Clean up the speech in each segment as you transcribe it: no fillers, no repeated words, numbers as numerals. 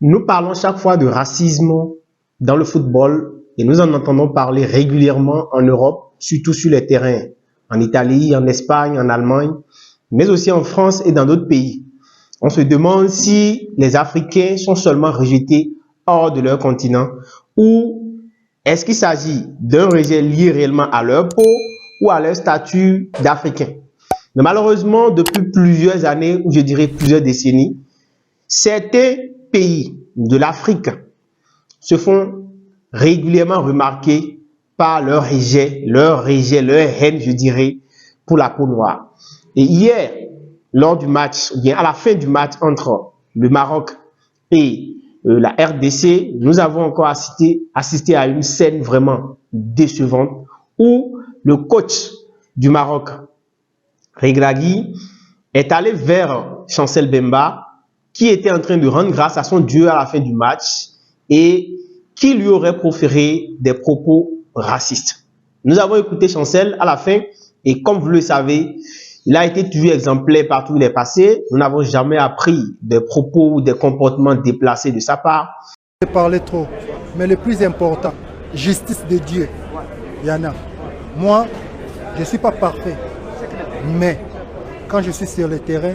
Nous parlons chaque fois de racisme dans le football et nous en entendons parler régulièrement en Europe, surtout sur les terrains, en Italie, en Espagne, en Allemagne, mais aussi en France et dans d'autres pays. On se demande si les Africains sont seulement rejetés hors de leur continent ou est-ce qu'il s'agit d'un rejet lié réellement à leur peau ou à leur statut d'Africain. Mais malheureusement, depuis plusieurs années, ou je dirais plusieurs décennies, certains pays de l'Afrique se font régulièrement remarquer par leur haine, je dirais, pour la peau noire. Et hier, lors du match, ou bien à la fin du match entre le Maroc et la RDC, nous avons encore assisté à une scène vraiment décevante où le coach du Maroc, Regragui, est allé vers Chancel Mbemba, qui était en train de rendre grâce à son Dieu à la fin du match et qui lui aurait proféré des propos racistes. Nous avons écouté Chancel à la fin et comme vous le savez, il a été toujours exemplaire partout où il est passé. Nous n'avons jamais appris des propos ou des comportements déplacés de sa part. Je parlais trop, mais le plus important, justice de Dieu, Yana. Moi, je ne suis pas parfait, mais quand je suis sur le terrain,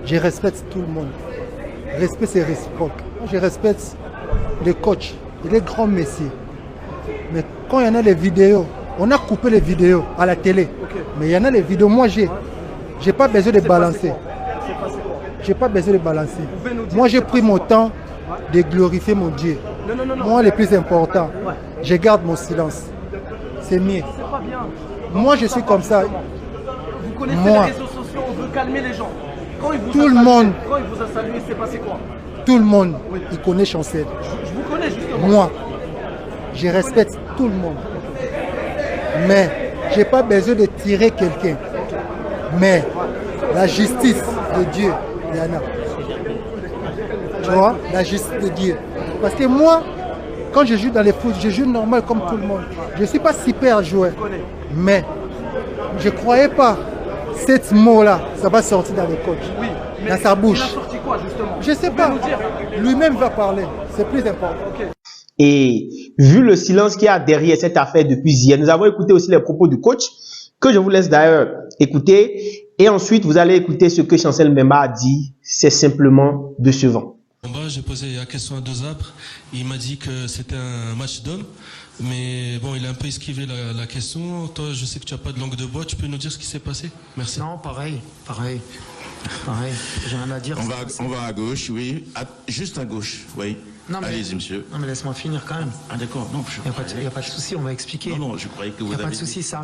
je respecte tout le monde. Respect, c'est réciproque. Je respecte les coachs et les grands messieurs. Mais quand il y en a les vidéos, on a coupé les vidéos à la télé. Mais il y en a les vidéos, moi j'ai pas besoin de balancer. J'ai pas besoin de balancer. Moi j'ai pris mon temps de glorifier mon Dieu. Moi le plus important, je garde mon silence. C'est mieux. Moi je suis comme ça. Vous connaissez les réseaux sociaux, on veut calmer les gens. Quand il vous a salué, c'est passé quoi? Tout le monde, il connaît Chancel. Je vous connais justement. Moi, je respecte tout le monde. Mais je n'ai pas besoin de tirer quelqu'un. Mais la justice de Dieu, Yana. Tu vois, la justice de Dieu. Parce que moi, quand je joue dans les foot, je joue normal comme tout le monde. Je ne suis pas super joueur. Mais je ne croyais pas cette mot-là, ça va sortir dans le coach, dans sa bouche. Il a sorti quoi justement? Je ne sais pas. Lui-même va parler. C'est plus important. Et vu le silence qu'il y a derrière cette affaire depuis hier, nous avons écouté aussi les propos du coach, que je vous laisse d'ailleurs écouter. Et ensuite, vous allez écouter ce que Chancel Mbemba a dit. C'est simplement décevant. J'ai posé la question à Dozapre. Il m'a dit que c'était un match d'hommes. Mais bon, il a un peu esquivé la question. Toi, je sais que tu n'as pas de langue de bois. Tu peux nous dire ce qui s'est passé? Merci. Non, pareil. J'ai rien à dire. On va à gauche, oui. Juste à gauche, oui. Allez-y, monsieur. Non, mais laisse-moi finir quand même. Ah, d'accord. Non, il n'y a pas de souci, on va expliquer. Non, je croyais que vous avez... Il n'y a pas de dit... souci, ça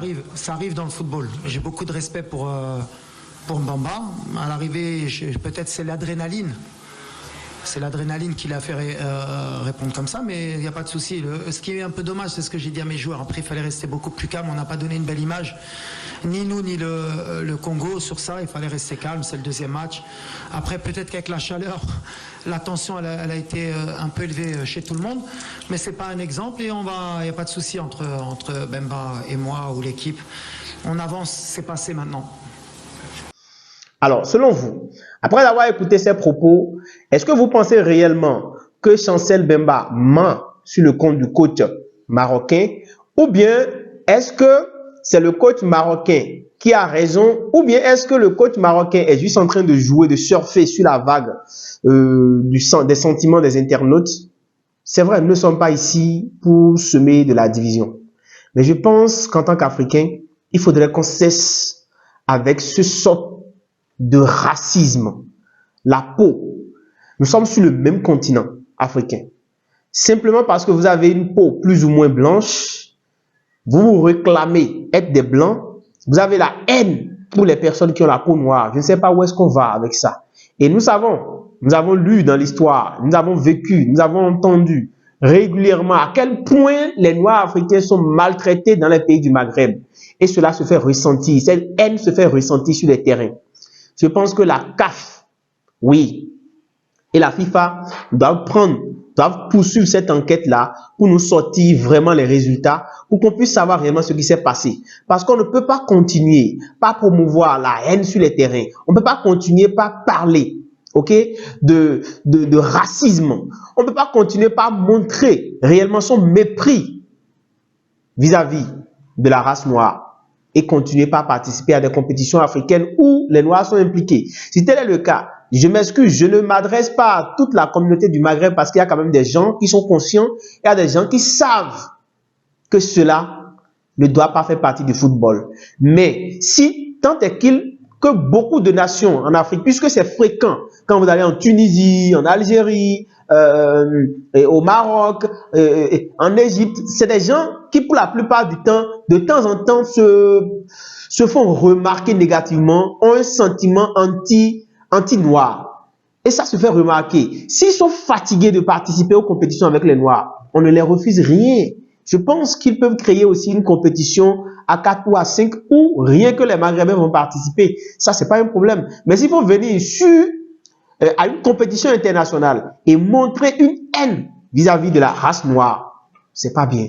arrive dans le football. J'ai beaucoup de respect pour Mbemba. À l'arrivée, peut-être c'est l'adrénaline. C'est l'adrénaline qui l'a fait répondre comme ça, mais il n'y a pas de souci. Ce qui est un peu dommage, c'est ce que j'ai dit à mes joueurs. Après, il fallait rester beaucoup plus calme. On n'a pas donné une belle image, ni nous, ni le Congo sur ça. Il fallait rester calme, c'est le deuxième match. Après, peut-être qu'avec la chaleur, la tension, elle a été un peu élevée chez tout le monde. Mais ce n'est pas un exemple et il n'y a pas de souci entre Mbemba et moi ou l'équipe. On avance, c'est passé maintenant. Alors, selon vous, après avoir écouté ces propos, est-ce que vous pensez réellement que Chancel Mbemba ment sur le compte du coach marocain ou bien est-ce que c'est le coach marocain qui a raison ou bien est-ce que le coach marocain est juste en train de jouer, de surfer sur la vague des sentiments des internautes? C'est vrai, nous ne sommes pas ici pour semer de la division. Mais je pense qu'en tant qu'Africains, il faudrait qu'on cesse avec ce sort de racisme. La peau. Nous sommes sur le même continent africain. Simplement parce que vous avez une peau plus ou moins blanche, vous vous réclamez être des blancs, vous avez la haine pour les personnes qui ont la peau noire. Je ne sais pas où est-ce qu'on va avec ça. Et nous avons lu dans l'histoire, nous avons vécu, nous avons entendu régulièrement à quel point les Noirs africains sont maltraités dans les pays du Maghreb. Et cela se fait ressentir, cette haine se fait ressentir sur les terrains. Je pense que la CAF, oui, et la FIFA doivent poursuivre cette enquête-là pour nous sortir vraiment les résultats, pour qu'on puisse savoir réellement ce qui s'est passé. Parce qu'on ne peut pas continuer, pas promouvoir la haine sur les terrains. On ne peut pas continuer, pas parler ok, de racisme. On ne peut pas continuer par montrer réellement son mépris vis-à-vis de la race noire et continuer par participer à des compétitions africaines où les Noirs sont impliqués. Si tel est le cas, je m'excuse, je ne m'adresse pas à toute la communauté du Maghreb parce qu'il y a quand même des gens qui sont conscients, il y a des gens qui savent que cela ne doit pas faire partie du football. Mais si tant est que beaucoup de nations en Afrique, puisque c'est fréquent, quand vous allez en Tunisie, en Algérie, au Maroc, en Égypte, c'est des gens qui, pour la plupart du temps, de temps en temps, se font remarquer négativement, ont un sentiment anti-noir. Et ça se fait remarquer. S'ils sont fatigués de participer aux compétitions avec les Noirs, on ne les refuse rien. Je pense qu'ils peuvent créer aussi une compétition à 4 ou à 5 où rien que les Maghrébins vont participer. Ça, c'est pas un problème. Mais s'il faut venir à une compétition internationale et montrer une haine vis-à-vis de la race noire, c'est pas bien.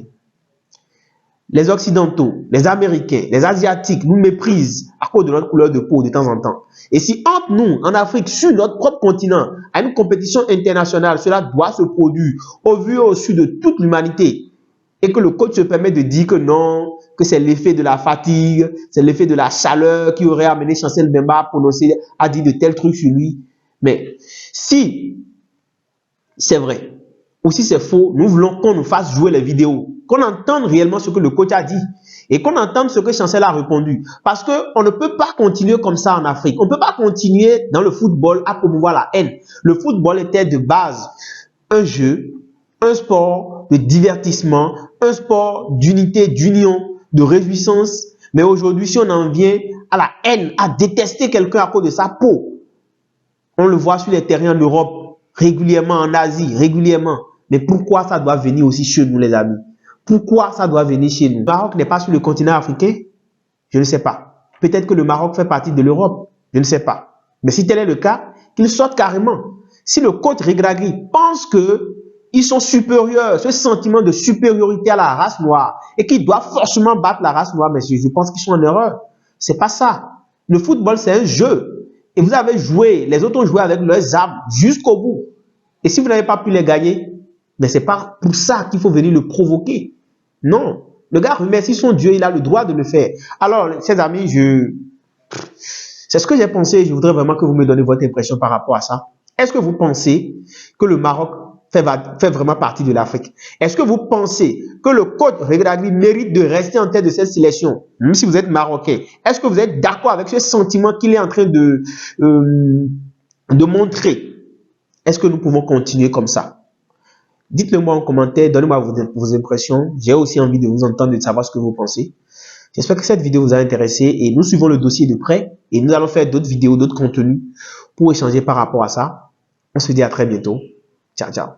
Les Occidentaux, les Américains, les Asiatiques nous méprisent à cause de notre couleur de peau de temps en temps. Et si entre nous, en Afrique, sur notre propre continent, à une compétition internationale, cela doit se produire au vu et au su de toute l'humanité, et que le coach se permet de dire que non, que c'est l'effet de la fatigue, c'est l'effet de la chaleur qui aurait amené Chancel Mbemba à dire de tels trucs sur lui. Mais si c'est vrai, ou si c'est faux, nous voulons qu'on nous fasse jouer les vidéos, qu'on entende réellement ce que le coach a dit et qu'on entende ce que Chancel a répondu. Parce qu'on ne peut pas continuer comme ça en Afrique. On ne peut pas continuer dans le football à promouvoir la haine. Le football était de base un jeu, un sport de divertissement, un sport d'unité, d'union, de réjouissance. Mais aujourd'hui, si on en vient à la haine, à détester quelqu'un à cause de sa peau, on le voit sur les terrains en Europe, régulièrement en Asie, régulièrement. Mais pourquoi ça doit venir aussi chez nous, les amis? Pourquoi ça doit venir chez nous? Le Maroc n'est pas sur le continent africain? Je ne sais pas. Peut-être que le Maroc fait partie de l'Europe. Je ne sais pas. Mais si tel est le cas, qu'il sorte carrément. Si le coach Regragui pense que ils sont supérieurs, ce sentiment de supériorité à la race noire, et qu'ils doivent forcément battre la race noire, mais je pense qu'ils sont en erreur. C'est pas ça. Le football, c'est un jeu. Et vous avez joué, les autres ont joué avec leurs armes jusqu'au bout. Et si vous n'avez pas pu les gagner, mais c'est pas pour ça qu'il faut venir le provoquer. Non. Le gars remercie son Dieu, il a le droit de le faire. Alors, chers amis, c'est ce que j'ai pensé. Je voudrais vraiment que vous me donniez votre impression par rapport à ça. Est-ce que vous pensez que le Maroc fait vraiment partie de l'Afrique? Est-ce que vous pensez que le coach Regragui mérite de rester en tête de cette sélection, même si vous êtes marocain? Est-ce que vous êtes d'accord avec ce sentiment qu'il est en train de montrer? Est-ce que nous pouvons continuer comme ça? Dites-le moi en commentaire, donnez-moi vos impressions. J'ai aussi envie de vous entendre, de savoir ce que vous pensez. J'espère que cette vidéo vous a intéressé et nous suivons le dossier de près et nous allons faire d'autres vidéos, d'autres contenus pour échanger par rapport à ça. On se dit à très bientôt. Ciao, ciao.